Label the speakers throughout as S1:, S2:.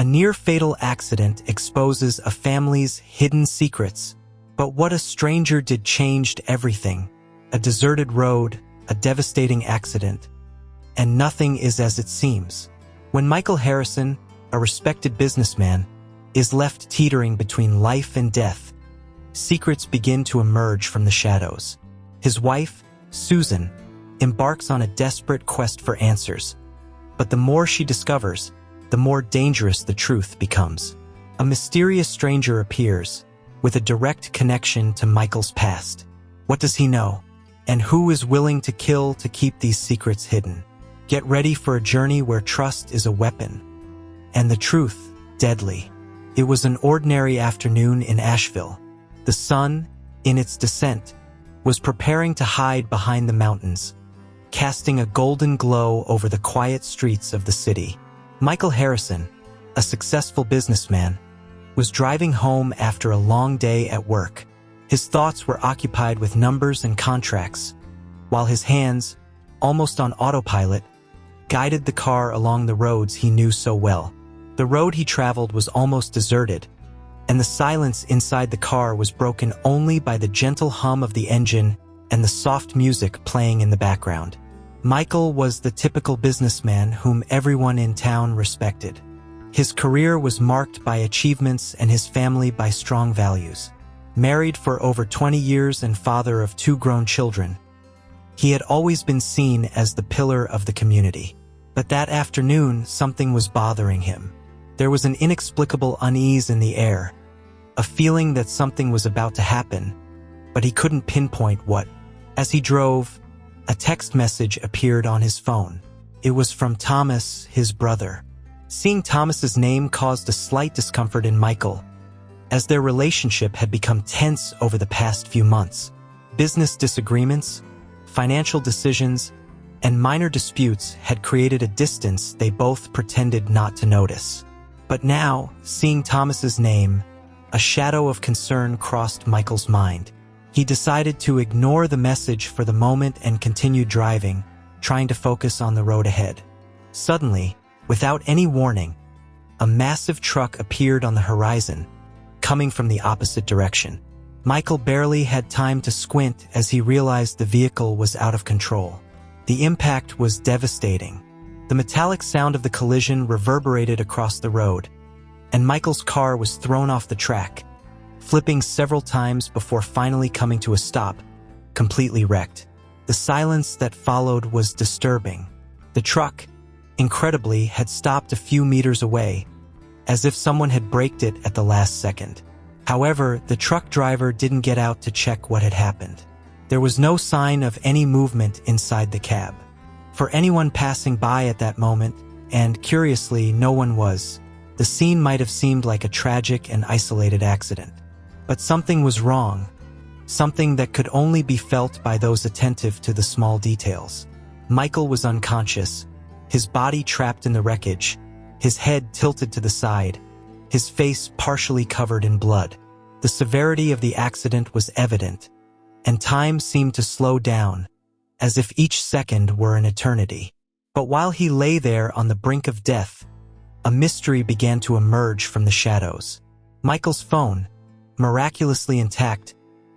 S1: A near-fatal accident exposes a family's hidden secrets. But what a stranger did changed everything. A deserted road, a devastating accident, and nothing is as it seems. When Michael Harrison, a respected businessman, is left teetering between life and death, secrets begin to emerge from the shadows. His wife, Susan, embarks on a desperate quest for answers. But the more she discovers, the more dangerous the truth becomes. A mysterious stranger appears, with a direct connection to Michael's past. What does he know? And who is willing to kill to keep these secrets hidden? Get ready for a journey where trust is a weapon, and the truth deadly. It was an ordinary afternoon in Asheville. The sun, in its descent, was preparing to hide behind the mountains, casting a golden glow over the quiet streets of the city. Michael Harrison, a successful businessman, was driving home after a long day at work. His thoughts were occupied with numbers and contracts, while his hands, almost on autopilot, guided the car along the roads he knew so well. The road he traveled was almost deserted, and the silence inside the car was broken only by the gentle hum of the engine and the soft music playing in the background. Michael was the typical businessman whom everyone in town respected. His career was marked by achievements and his family by strong values. Married for over 20 years and father of 2 grown children, he had always been seen as the pillar of the community. But that afternoon, something was bothering him. There was an inexplicable unease in the air, a feeling that something was about to happen, but he couldn't pinpoint what. As he drove, a text message appeared on his phone. It was from Thomas, his brother. Seeing Thomas's name caused a slight discomfort in Michael, as their relationship had become tense over the past few months. Business disagreements, financial decisions, and minor disputes had created a distance they both pretended not to notice. But now, seeing Thomas's name, a shadow of concern crossed Michael's mind. He decided to ignore the message for the moment and continue driving, trying to focus on the road ahead. Suddenly, without any warning, a massive truck appeared on the horizon, coming from the opposite direction. Michael barely had time to squint as he realized the vehicle was out of control. The impact was devastating. The metallic sound of the collision reverberated across the road, and Michael's car was thrown off the track, flipping several times before finally coming to a stop, completely wrecked. The silence that followed was disturbing. The truck, incredibly, had stopped a few meters away, as if someone had braked it at the last second. However, the truck driver didn't get out to check what had happened. There was no sign of any movement inside the cab. For anyone passing by at that moment, and curiously, no one was, the scene might have seemed like a tragic and isolated accident. But something was wrong, something that could only be felt by those attentive to the small details. Michael was unconscious, his body trapped in the wreckage, his head tilted to the side, his face partially covered in blood. The severity of the accident was evident, and time seemed to slow down, as if each second were an eternity. But while he lay there on the brink of death, a mystery began to emerge from the shadows. Michael's phone, miraculously intact,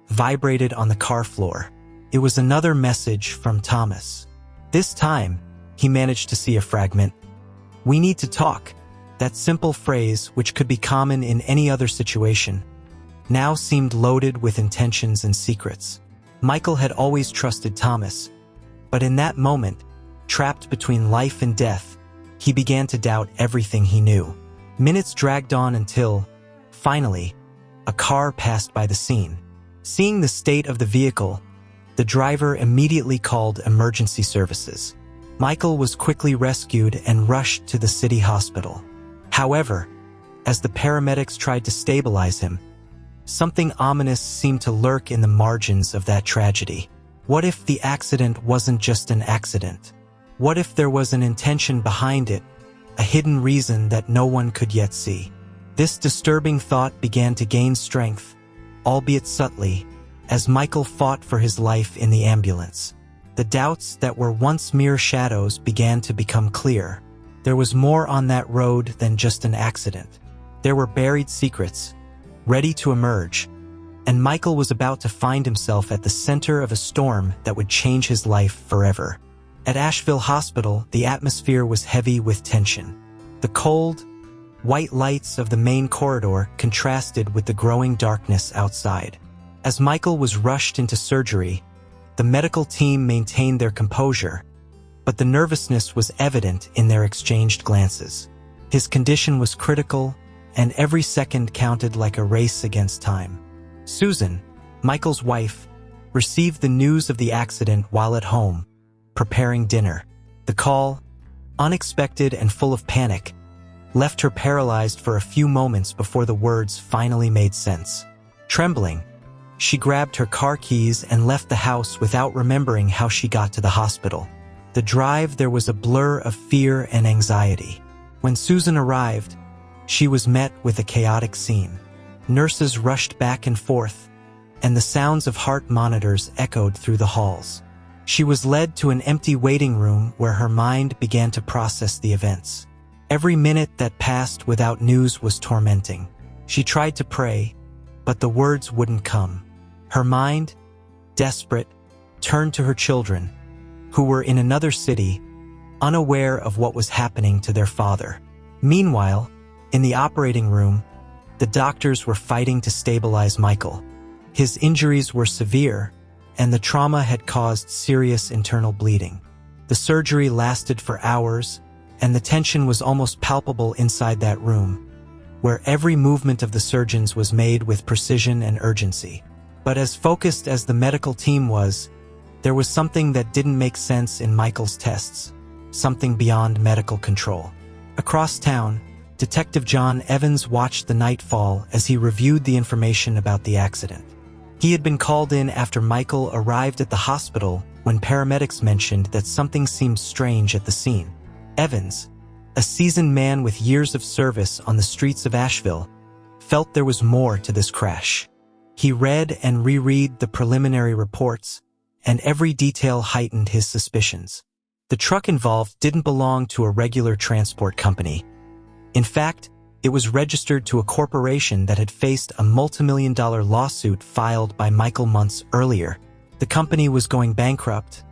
S1: vibrated on the car floor. It was another message from Thomas. This time, he managed to see a fragment. "We need to talk." That simple phrase, which could be common in any other situation, now seemed loaded with intentions and secrets. Michael had always trusted Thomas, but in that moment, trapped between life and death, he began to doubt everything he knew. Minutes dragged on until, finally, a car passed by the scene. Seeing the state of the vehicle, the driver immediately called emergency services. Michael was quickly rescued and rushed to the city hospital. However, as the paramedics tried to stabilize him, something ominous seemed to lurk in the margins of that tragedy. What if the accident wasn't just an accident? What if there was an intention behind it, a hidden reason that no one could yet see? This disturbing thought began to gain strength, albeit subtly, as Michael fought for his life in the ambulance. The doubts that were once mere shadows began to become clear. There was more on that road than just an accident. There were buried secrets, ready to emerge, and Michael was about to find himself at the center of a storm that would change his life forever. At Asheville Hospital, the atmosphere was heavy with tension. The cold, white lights of the main corridor contrasted with the growing darkness outside. As Michael was rushed into surgery, the medical team maintained their composure, but the nervousness was evident in their exchanged glances. His condition was critical, and every second counted like a race against time. Susan, Michael's wife, received the news of the accident while at home, preparing dinner. The call, unexpected and full of panic, left her paralyzed for a few moments before the words finally made sense. Trembling, she grabbed her car keys and left the house without remembering how she got to the hospital. The drive there was a blur of fear and anxiety. When Susan arrived, she was met with a chaotic scene. Nurses rushed back and forth, and the sounds of heart monitors echoed through the halls. She was led to an empty waiting room where her mind began to process the events. Every minute that passed without news was tormenting. She tried to pray, but the words wouldn't come. Her mind, desperate, turned to her children, who were in another city, unaware of what was happening to their father. Meanwhile, in the operating room, the doctors were fighting to stabilize Michael. His injuries were severe, and the trauma had caused serious internal bleeding. The surgery lasted for hours, and the tension was almost palpable inside that room, where every movement of the surgeons was made with precision and urgency. But as focused as the medical team was, there was something that didn't make sense in Michael's tests, something beyond medical control. Across town, Detective John Evans watched the night fall as he reviewed the information about the accident. He had been called in after Michael arrived at the hospital when paramedics mentioned that something seemed strange at the scene. Evans, a seasoned man with years of service on the streets of Asheville, felt there was more to this crash. He read and reread the preliminary reports, and every detail heightened his suspicions. The truck involved didn't belong to a regular transport company. In fact, it was registered to a corporation that had faced a multi-million-dollar lawsuit filed by Michael months earlier. The company was going bankrupt,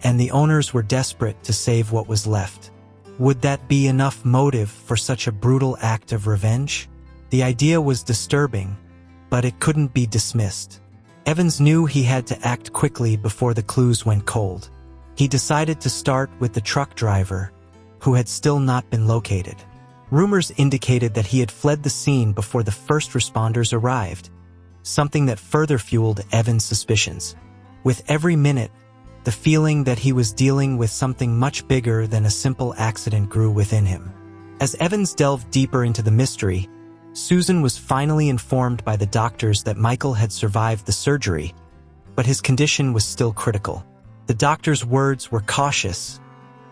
S1: and the owners were desperate to save what was left. Would that be enough motive for such a brutal act of revenge? The idea was disturbing, but it couldn't be dismissed. Evans knew he had to act quickly before the clues went cold. He decided to start with the truck driver, who had still not been located. Rumors indicated that he had fled the scene before the first responders arrived, something that further fueled Evans' suspicions. With every minute, the feeling that he was dealing with something much bigger than a simple accident grew within him. As Evans delved deeper into the mystery, Susan was finally informed by the doctors that Michael had survived the surgery, but his condition was still critical. The doctors' words were cautious,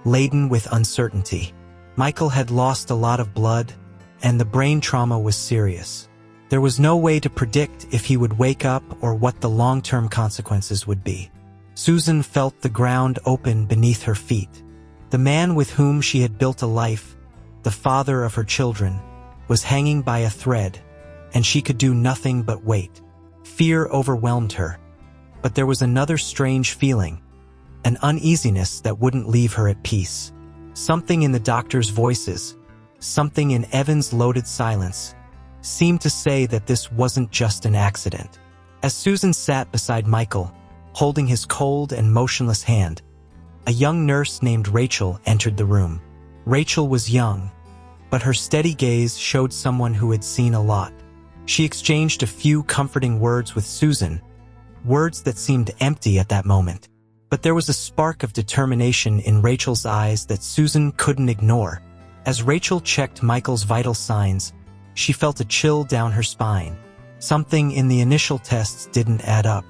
S1: laden with uncertainty. Michael had lost a lot of blood, and the brain trauma was serious. There was no way to predict if he would wake up or what the long-term consequences would be. Susan felt the ground open beneath her feet. The man with whom she had built a life, the father of her children, was hanging by a thread, and she could do nothing but wait. Fear overwhelmed her, but there was another strange feeling, an uneasiness that wouldn't leave her at peace. Something in the doctor's voices, something in Evans' loaded silence, seemed to say that this wasn't just an accident. As Susan sat beside Michael, holding his cold and motionless hand, a young nurse named Rachel entered the room. Rachel was young, but her steady gaze showed someone who had seen a lot. She exchanged a few comforting words with Susan, words that seemed empty at that moment. But there was a spark of determination in Rachel's eyes that Susan couldn't ignore. As Rachel checked Michael's vital signs, she felt a chill down her spine. Something in the initial tests didn't add up.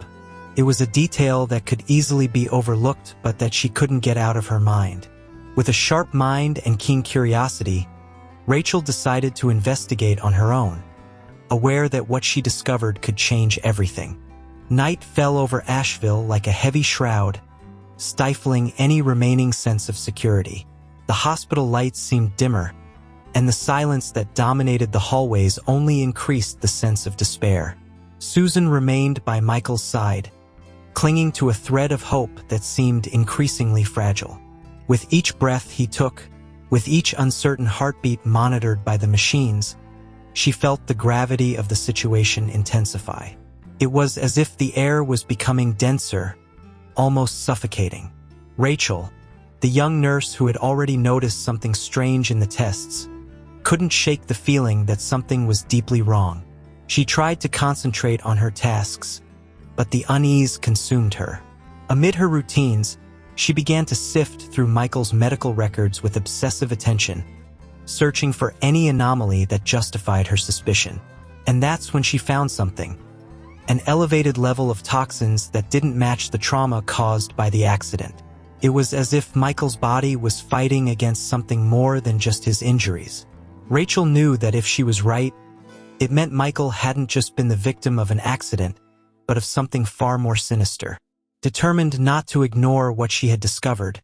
S1: It was a detail that could easily be overlooked, but that she couldn't get out of her mind. With a sharp mind and keen curiosity, Rachel decided to investigate on her own, aware that what she discovered could change everything. Night fell over Asheville like a heavy shroud, stifling any remaining sense of security. The hospital lights seemed dimmer, and the silence that dominated the hallways only increased the sense of despair. Susan remained by Michael's side, clinging to a thread of hope that seemed increasingly fragile. With each breath he took, with each uncertain heartbeat monitored by the machines, she felt the gravity of the situation intensify. It was as if the air was becoming denser, almost suffocating. Rachel, the young nurse who had already noticed something strange in the tests, couldn't shake the feeling that something was deeply wrong. She tried to concentrate on her tasks, but the unease consumed her. Amid her routines, she began to sift through Michael's medical records with obsessive attention, searching for any anomaly that justified her suspicion. And that's when she found something: an elevated level of toxins that didn't match the trauma caused by the accident. It was as if Michael's body was fighting against something more than just his injuries. Rachel knew that if she was right, it meant Michael hadn't just been the victim of an accident, but of something far more sinister. Determined not to ignore what she had discovered,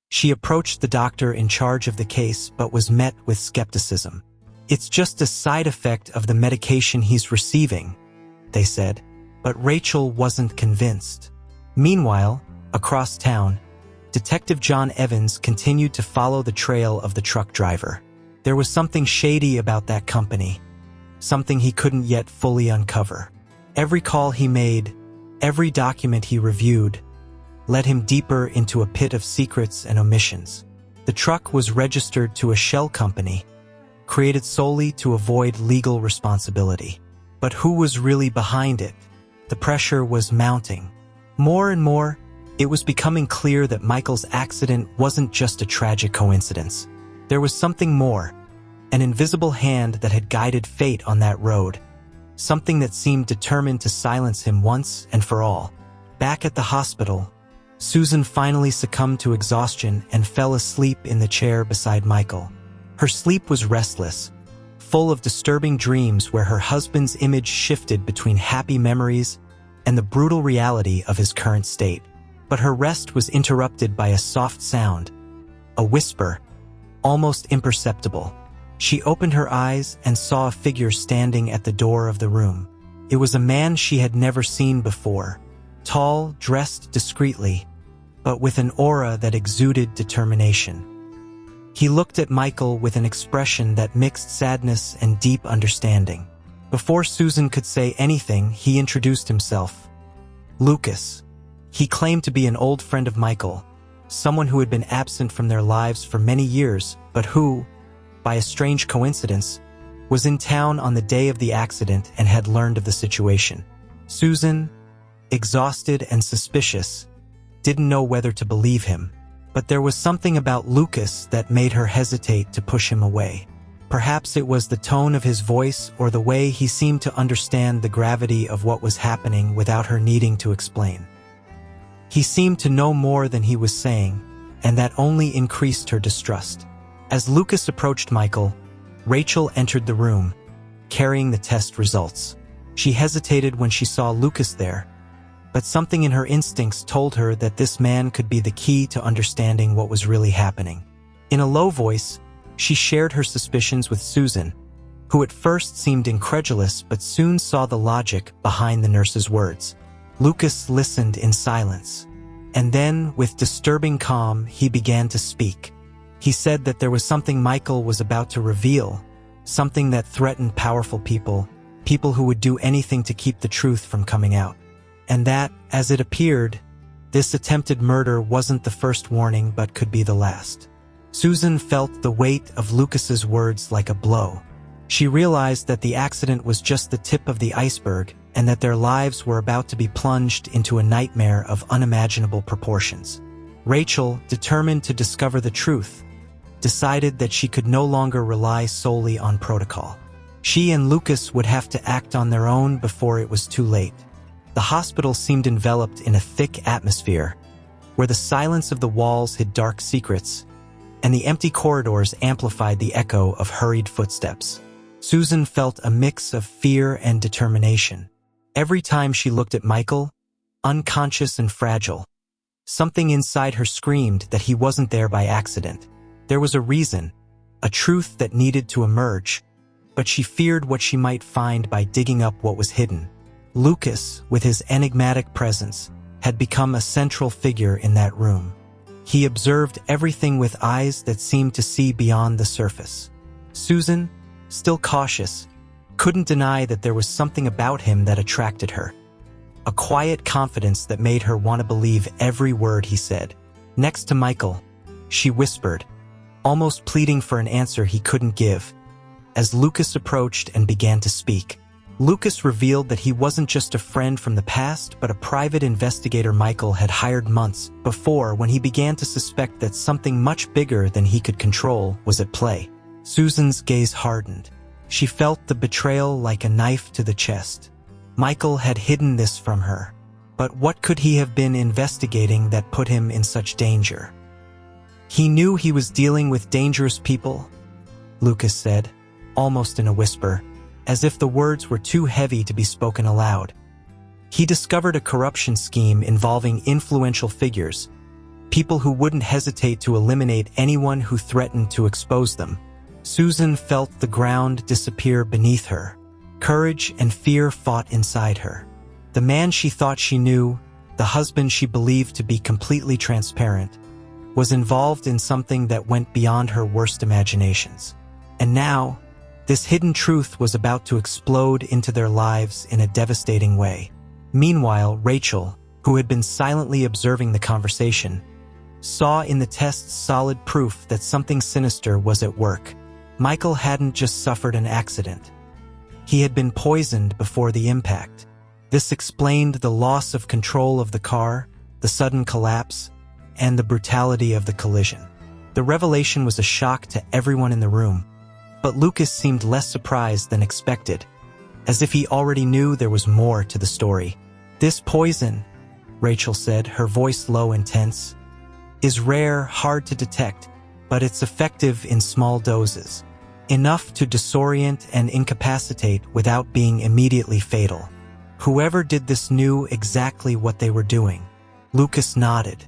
S1: she approached the doctor in charge of the case but was met with skepticism. "It's just a side effect of the medication he's receiving," they said, but Rachel wasn't convinced. Meanwhile, across town, Detective John Evans continued to follow the trail of the truck driver. There was something shady about that company, something he couldn't yet fully uncover. Every call he made, every document he reviewed, led him deeper into a pit of secrets and omissions. The truck was registered to a shell company, created solely to avoid legal responsibility. But who was really behind it? The pressure was mounting. More and more, it was becoming clear that Michael's accident wasn't just a tragic coincidence. There was something more, an invisible hand that had guided fate on that road, something that seemed determined to silence him once and for all. Back at the hospital, Susan finally succumbed to exhaustion and fell asleep in the chair beside Michael. Her sleep was restless, full of disturbing dreams where her husband's image shifted between happy memories and the brutal reality of his current state. But her rest was interrupted by a soft sound, a whisper, almost imperceptible. She opened her eyes and saw a figure standing at the door of the room. It was a man she had never seen before, tall, dressed discreetly, but with an aura that exuded determination. He looked at Michael with an expression that mixed sadness and deep understanding. Before Susan could say anything, he introduced himself. Lucas. He claimed to be an old friend of Michael, someone who had been absent from their lives for many years, but who, by a strange coincidence, was in town on the day of the accident and had learned of the situation. Susan, exhausted and suspicious, didn't know whether to believe him, but there was something about Lucas that made her hesitate to push him away. Perhaps it was the tone of his voice or the way he seemed to understand the gravity of what was happening without her needing to explain. He seemed to know more than he was saying, and that only increased her distrust. As Lucas approached Michael, Rachel entered the room, carrying the test results. She hesitated when she saw Lucas there, but something in her instincts told her that this man could be the key to understanding what was really happening. In a low voice, she shared her suspicions with Susan, who at first seemed incredulous but soon saw the logic behind the nurse's words. Lucas listened in silence, and then, with disturbing calm, he began to speak. He said that there was something Michael was about to reveal, something that threatened powerful people, people who would do anything to keep the truth from coming out. And that, as it appeared, this attempted murder wasn't the first warning but could be the last. Susan felt the weight of Lucas's words like a blow. She realized that the accident was just the tip of the iceberg and that their lives were about to be plunged into a nightmare of unimaginable proportions. Rachel, determined to discover the truth, decided that she could no longer rely solely on protocol. She and Lucas would have to act on their own before it was too late. The hospital seemed enveloped in a thick atmosphere, where the silence of the walls hid dark secrets, and the empty corridors amplified the echo of hurried footsteps. Susan felt a mix of fear and determination. Every time she looked at Michael, unconscious and fragile, something inside her screamed that he wasn't there by accident, There was a reason, a truth that needed to emerge, but she feared what she might find by digging up what was hidden. Lucas, with his enigmatic presence, had become a central figure in that room. He observed everything with eyes that seemed to see beyond the surface. Susan, still cautious, couldn't deny that there was something about him that attracted her. A quiet confidence that made her want to believe every word he said. Next to Michael, she whispered, almost pleading for an answer he couldn't give. As Lucas approached and began to speak, Lucas revealed that he wasn't just a friend from the past, but a private investigator Michael had hired months before when he began to suspect that something much bigger than he could control was at play. Susan's gaze hardened. She felt the betrayal like a knife to the chest. Michael had hidden this from her. But what could he have been investigating that put him in such danger? He knew he was dealing with dangerous people, Lucas said, almost in a whisper, as if the words were too heavy to be spoken aloud. He discovered a corruption scheme involving influential figures, people who wouldn't hesitate to eliminate anyone who threatened to expose them. Susan felt the ground disappear beneath her. Courage and fear fought inside her. The man she thought she knew, the husband she believed to be completely transparent, was involved in something that went beyond her worst imaginations. And now, this hidden truth was about to explode into their lives in a devastating way. Meanwhile, Rachel, who had been silently observing the conversation, saw in the tests solid proof that something sinister was at work. Michael hadn't just suffered an accident. He had been poisoned before the impact. This explained the loss of control of the car, the sudden collapse, and the brutality of the collision. The revelation was a shock to everyone in the room, but Lucas seemed less surprised than expected, as if he already knew there was more to the story. "This poison," Rachel said, her voice low and tense, "is rare, hard to detect, but it's effective in small doses, enough to disorient and incapacitate without being immediately fatal. Whoever did this knew exactly what they were doing." Lucas nodded.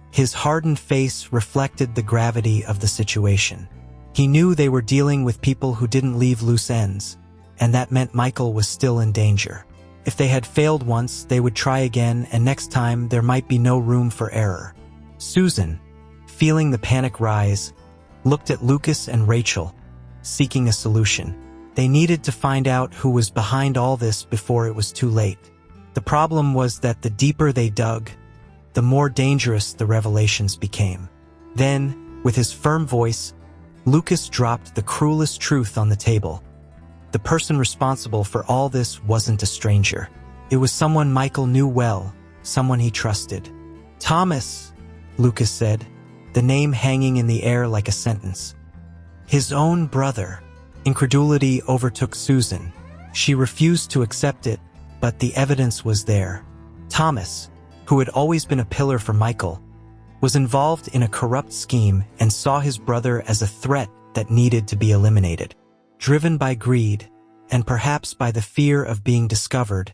S1: His hardened face reflected the gravity of the situation. He knew they were dealing with people who didn't leave loose ends, and that meant Michael was still in danger. If they had failed once, they would try again, and next time there might be no room for error. Susan, feeling the panic rise, looked at Lucas and Rachel, seeking a solution. They needed to find out who was behind all this before it was too late. The problem was that the deeper they dug, the more dangerous the revelations became. Then, with his firm voice, Lucas dropped the cruelest truth on the table. The person responsible for all this wasn't a stranger. It was someone Michael knew well, someone he trusted. "Thomas," Lucas said, the name hanging in the air like a sentence. His own brother. Incredulity overtook Susan. She refused to accept it, but the evidence was there. Thomas, who had always been a pillar for Michael, was involved in a corrupt scheme and saw his brother as a threat that needed to be eliminated. Driven by greed, and perhaps by the fear of being discovered,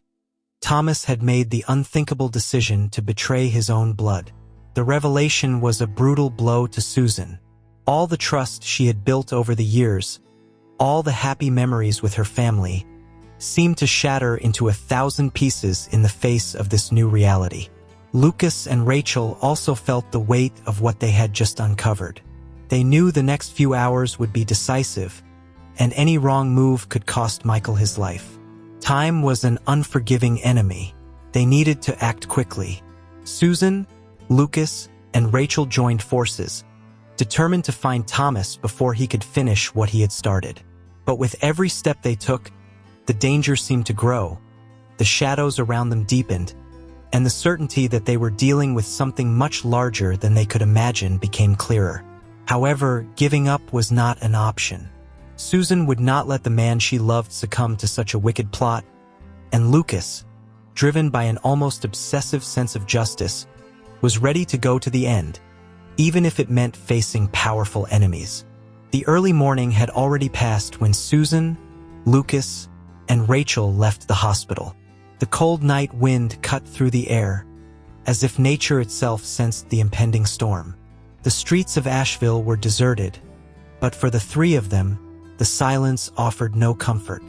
S1: Thomas had made the unthinkable decision to betray his own blood. The revelation was a brutal blow to Susan. All the trust she had built over the years, all the happy memories with her family, seemed to shatter into 1,000 pieces in the face of this new reality. Lucas and Rachel also felt the weight of what they had just uncovered. They knew the next few hours would be decisive, and any wrong move could cost Michael his life. Time was an unforgiving enemy. They needed to act quickly. Susan, Lucas, and Rachel joined forces, determined to find Thomas before he could finish what he had started. But with every step they took, the danger seemed to grow. The shadows around them deepened, and the certainty that they were dealing with something much larger than they could imagine became clearer. However, giving up was not an option. Susan would not let the man she loved succumb to such a wicked plot, and Lucas, driven by an almost obsessive sense of justice, was ready to go to the end, even if it meant facing powerful enemies. The early morning had already passed when Susan, Lucas, and Rachel left the hospital. The cold night wind cut through the air, as if nature itself sensed the impending storm. The streets of Asheville were deserted, but for the three of them, the silence offered no comfort.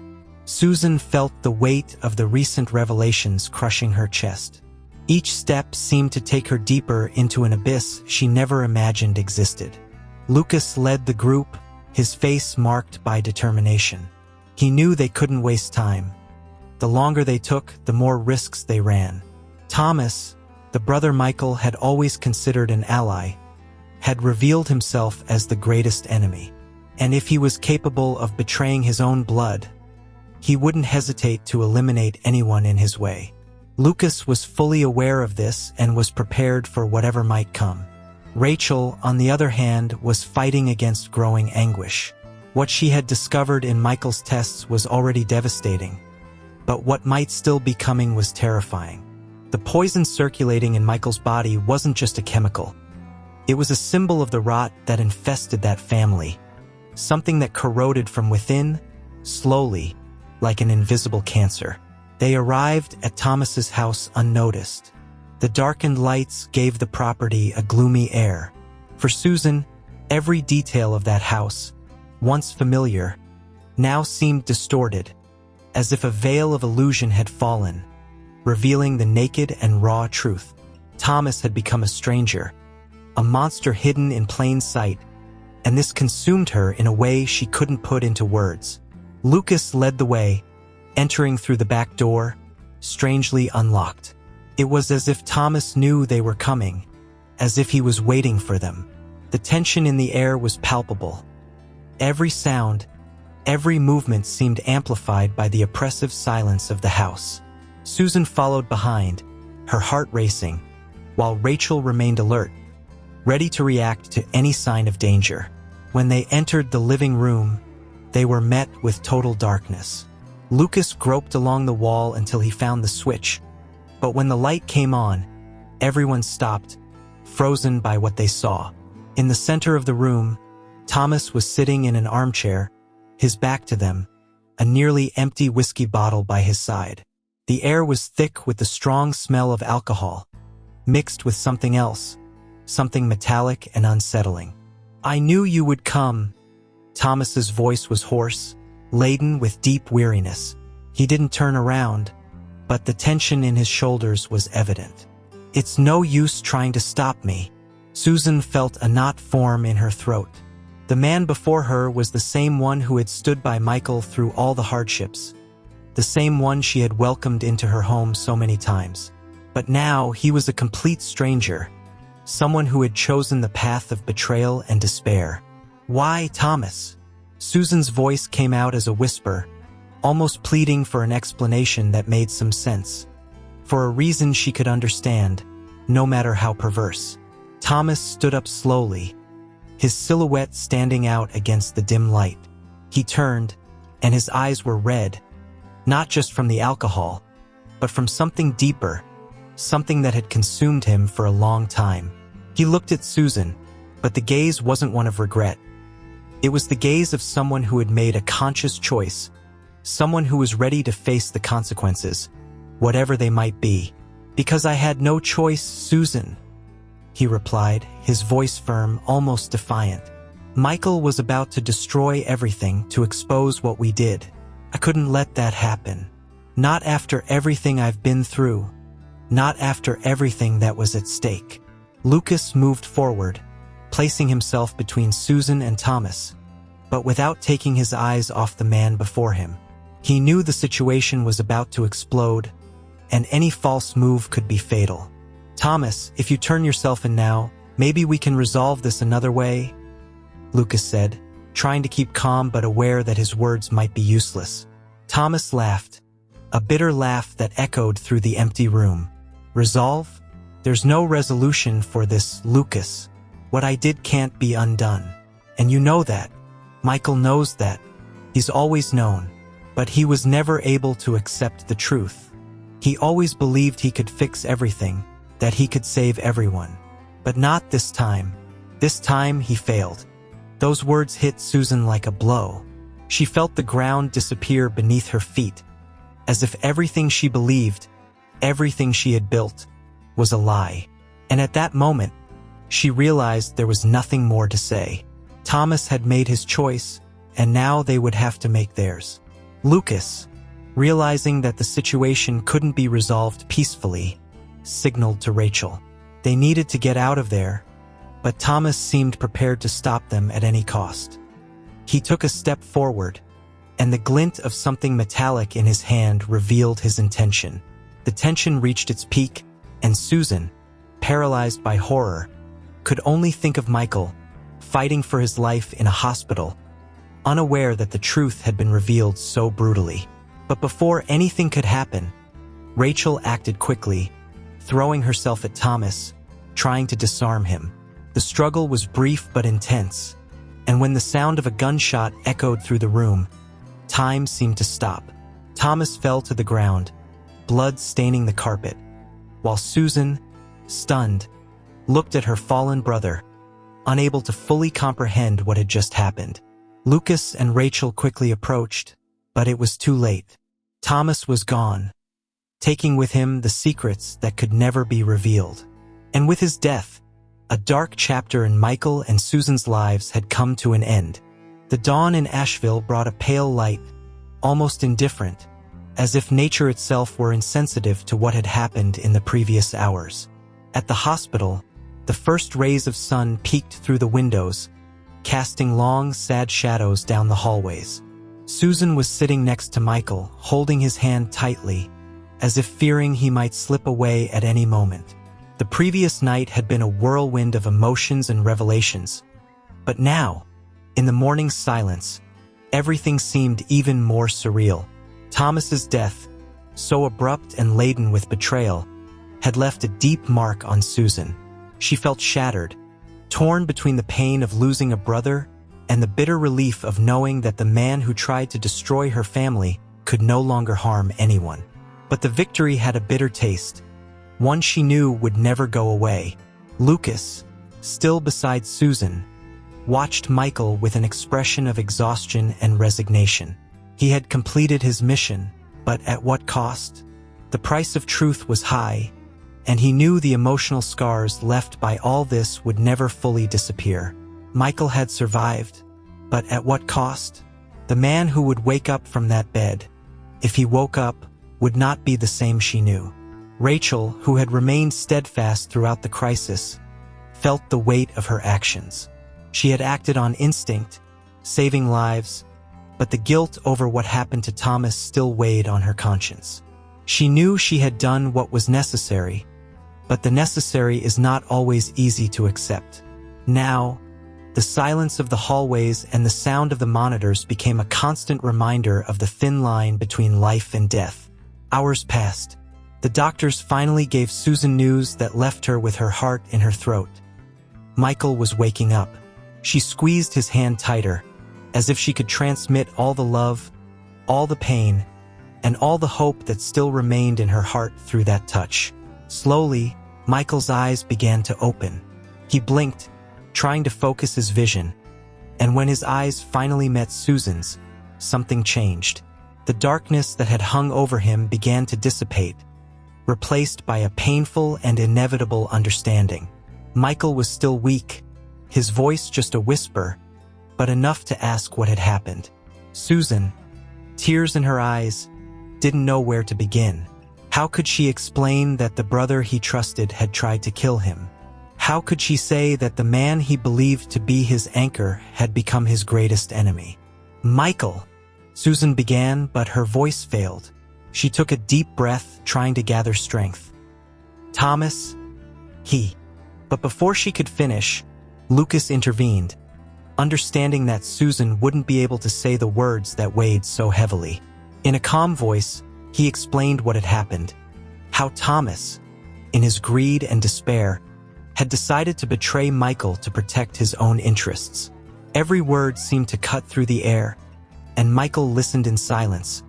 S1: Susan felt the weight of the recent revelations crushing her chest. Each step seemed to take her deeper into an abyss she never imagined existed. Lucas led the group, his face marked by determination. He knew they couldn't waste time. The longer they took, the more risks they ran. Thomas, the brother Michael had always considered an ally, had revealed himself as the greatest enemy. And if he was capable of betraying his own blood, he wouldn't hesitate to eliminate anyone in his way. Lucas was fully aware of this and was prepared for whatever might come. Rachel, on the other hand, was fighting against growing anguish. What she had discovered in Michael's tests was already devastating, but what might still be coming was terrifying. The poison circulating in Michael's body wasn't just a chemical. It was a symbol of the rot that infested that family, something that corroded from within, slowly, like an invisible cancer. They arrived at Thomas's house unnoticed. The darkened lights gave the property a gloomy air. For Susan, every detail of that house, once familiar, now seemed distorted, as if a veil of illusion had fallen, revealing the naked and raw truth. Thomas had become a stranger, a monster hidden in plain sight, and this consumed her in a way she couldn't put into words. Lucas led the way, entering through the back door, strangely unlocked. It was as if Thomas knew they were coming, as if he was waiting for them. The tension in the air was palpable. Every sound, every movement seemed amplified by the oppressive silence of the house. Susan followed behind, her heart racing, while Rachel remained alert, ready to react to any sign of danger. When they entered the living room, they were met with total darkness. Lucas groped along the wall until he found the switch, but when the light came on, everyone stopped, frozen by what they saw. In the center of the room, Thomas was sitting in an armchair, his back to them, a nearly empty whiskey bottle by his side. The air was thick with the strong smell of alcohol, mixed with something else, something metallic and unsettling. "I knew you would come." Thomas's voice was hoarse, laden with deep weariness. He didn't turn around, but the tension in his shoulders was evident. "It's no use trying to stop me." Susan felt a knot form in her throat. The man before her was the same one who had stood by Michael through all the hardships, the same one she had welcomed into her home so many times. But now he was a complete stranger, someone who had chosen the path of betrayal and despair. "Why, Thomas?" Susan's voice came out as a whisper, almost pleading for an explanation that made some sense, for a reason she could understand, no matter how perverse. Thomas stood up slowly, his silhouette standing out against the dim light. He turned, and his eyes were red, not just from the alcohol, but from something deeper, something that had consumed him for a long time. He looked at Susan, but the gaze wasn't one of regret. It was the gaze of someone who had made a conscious choice, someone who was ready to face the consequences, whatever they might be. "Because I had no choice, Susan," he replied, his voice firm, almost defiant. "Michael was about to destroy everything to expose what we did. I couldn't let that happen. Not after everything I've been through. Not after everything that was at stake." Lucas moved forward, placing himself between Susan and Thomas, but without taking his eyes off the man before him. He knew the situation was about to explode, and any false move could be fatal. "Thomas, if you turn yourself in now, maybe we can resolve this another way," Lucas said, trying to keep calm but aware that his words might be useless. Thomas laughed, a bitter laugh that echoed through the empty room. "Resolve? There's no resolution for this, Lucas. What I did can't be undone. And you know that. Michael knows that. He's always known. But he was never able to accept the truth. He always believed he could fix everything, that he could save everyone. But not this time. This time he failed." Those words hit Susan like a blow. She felt the ground disappear beneath her feet, as if everything she believed, everything she had built, was a lie. And at that moment, She realized there was nothing more to say. Thomas had made his choice, and now they would have to make theirs. Lucas, realizing that the situation couldn't be resolved peacefully, signaled to Rachel. They needed to get out of there, but Thomas seemed prepared to stop them at any cost. He took a step forward, and the glint of something metallic in his hand revealed his intention. The tension reached its peak, and Susan, paralyzed by horror, could only think of Michael, fighting for his life in a hospital, unaware that the truth had been revealed so brutally. But before anything could happen, Rachel acted quickly, throwing herself at Thomas, trying to disarm him. The struggle was brief but intense, and when the sound of a gunshot echoed through the room, time seemed to stop. Thomas fell to the ground, blood staining the carpet, while Susan, stunned, looked at her fallen brother, unable to fully comprehend what had just happened. Lucas and Rachel quickly approached, but it was too late. Thomas was gone, taking with him the secrets that could never be revealed. And with his death, a dark chapter in Michael and Susan's lives had come to an end. The dawn in Asheville brought a pale light, almost indifferent, as if nature itself were insensitive to what had happened in the previous hours. At the hospital, the first rays of sun peeked through the windows, casting long, sad shadows down the hallways. Susan was sitting next to Michael, holding his hand tightly, as if fearing he might slip away at any moment. The previous night had been a whirlwind of emotions and revelations, but now, in the morning's silence, everything seemed even more surreal. Thomas's death, so abrupt and laden with betrayal, had left a deep mark on Susan. She felt shattered, torn between the pain of losing a brother and the bitter relief of knowing that the man who tried to destroy her family could no longer harm anyone. But the victory had a bitter taste, one she knew would never go away. Lucas, still beside Susan, watched Michael with an expression of exhaustion and resignation. He had completed his mission, but at what cost? The price of truth was high, and he knew the emotional scars left by all this would never fully disappear. Michael had survived, but at what cost? The man who would wake up from that bed, if he woke up, would not be the same she knew. Rachel, who had remained steadfast throughout the crisis, felt the weight of her actions. She had acted on instinct, saving lives, but the guilt over what happened to Thomas still weighed on her conscience. She knew she had done what was necessary, but the necessary is not always easy to accept. Now, the silence of the hallways and the sound of the monitors became a constant reminder of the thin line between life and death. Hours passed. The doctors finally gave Susan news that left her with her heart in her throat. Michael was waking up. She squeezed his hand tighter, as if she could transmit all the love, all the pain, and all the hope that still remained in her heart through that touch. Slowly, Michael's eyes began to open. He blinked, trying to focus his vision, and when his eyes finally met Susan's, something changed. The darkness that had hung over him began to dissipate, replaced by a painful and inevitable understanding. Michael was still weak, his voice just a whisper, but enough to ask what had happened. Susan, tears in her eyes, didn't know where to begin. How could she explain that the brother he trusted had tried to kill him? How could she say that the man he believed to be his anchor had become his greatest enemy? Michael, Susan began, but her voice failed. She took a deep breath, trying to gather strength. Thomas, But before she could finish, Lucas intervened, understanding that Susan wouldn't be able to say the words that weighed so heavily. In a calm voice, he explained what had happened, how Thomas, in his greed and despair, had decided to betray Michael to protect his own interests. Every word seemed to cut through the air, and Michael listened in silence,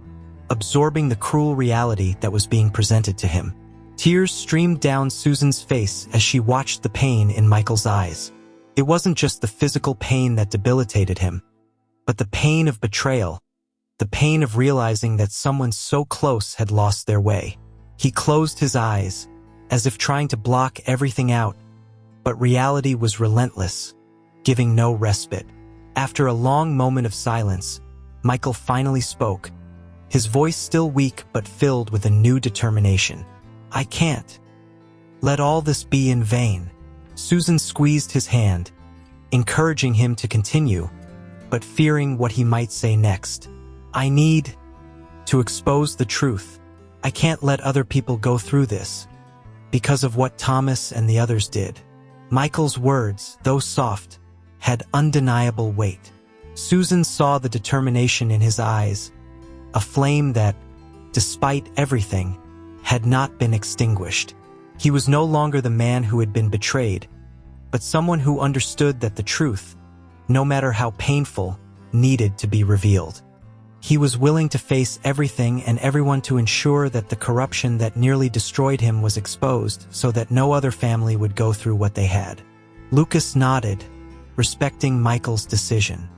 S1: absorbing the cruel reality that was being presented to him. Tears streamed down Susan's face as she watched the pain in Michael's eyes. It wasn't just the physical pain that debilitated him, but the pain of betrayal, the pain of realizing that someone so close had lost their way. He closed his eyes, as if trying to block everything out, But reality was relentless, giving no respite. After a long moment of silence, Michael finally spoke, his voice still weak but filled with a new determination. "I can't let all this be in vain." Susan squeezed his hand, encouraging him to continue, but fearing what he might say next. "I need to expose the truth. I can't let other people go through this because of what Thomas and the others did." Michael's words, though soft, had undeniable weight. Susan saw the determination in his eyes, a flame that, despite everything, had not been extinguished. He was no longer the man who had been betrayed, but someone who understood that the truth, no matter how painful, needed to be revealed. He was willing to face everything and everyone to ensure that the corruption that nearly destroyed him was exposed so that no other family would go through what they had. Lucas nodded, respecting Michael's decision.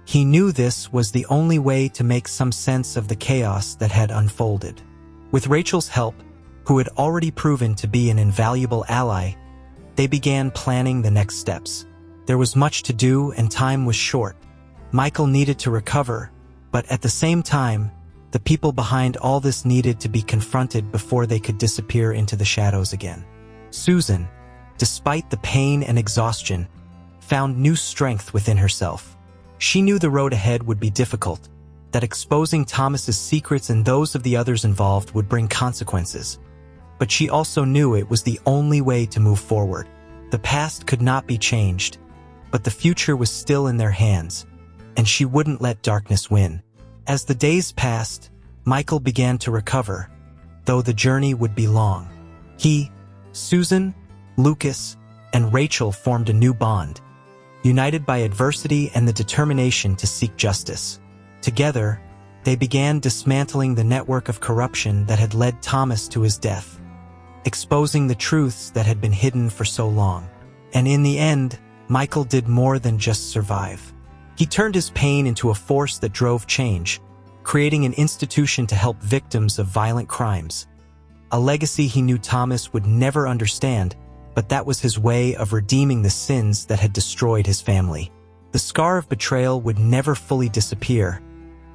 S1: He knew this was the only way to make some sense of the chaos that had unfolded. With Rachel's help, who had already proven to be an invaluable ally, they began planning the next steps. There was much to do and time was short. Michael needed to recover, but at the same time, the people behind all this needed to be confronted before they could disappear into the shadows again. Susan, despite the pain and exhaustion, found new strength within herself. She knew the road ahead would be difficult, that exposing Thomas's secrets and those of the others involved would bring consequences. But she also knew it was the only way to move forward. The past could not be changed, but the future was still in their hands, and she wouldn't let darkness win. As the days passed, Michael began to recover, though the journey would be long. He, Susan, Lucas, and Rachel formed a new bond, united by adversity and the determination to seek justice. Together, they began dismantling the network of corruption that had led Thomas to his death, exposing the truths that had been hidden for so long. And in the end, Michael did more than just survive. He turned his pain into a force that drove change, creating an institution to help victims of violent crimes. A legacy he knew Thomas would never understand, but that was his way of redeeming the sins that had destroyed his family. The scar of betrayal would never fully disappear,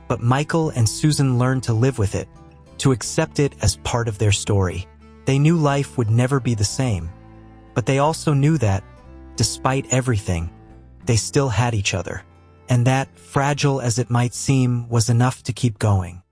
S1: but Michael and Susan learned to live with it, to accept it as part of their story. They knew life would never be the same, but they also knew that, despite everything, they still had each other. And that, fragile as it might seem, was enough to keep going.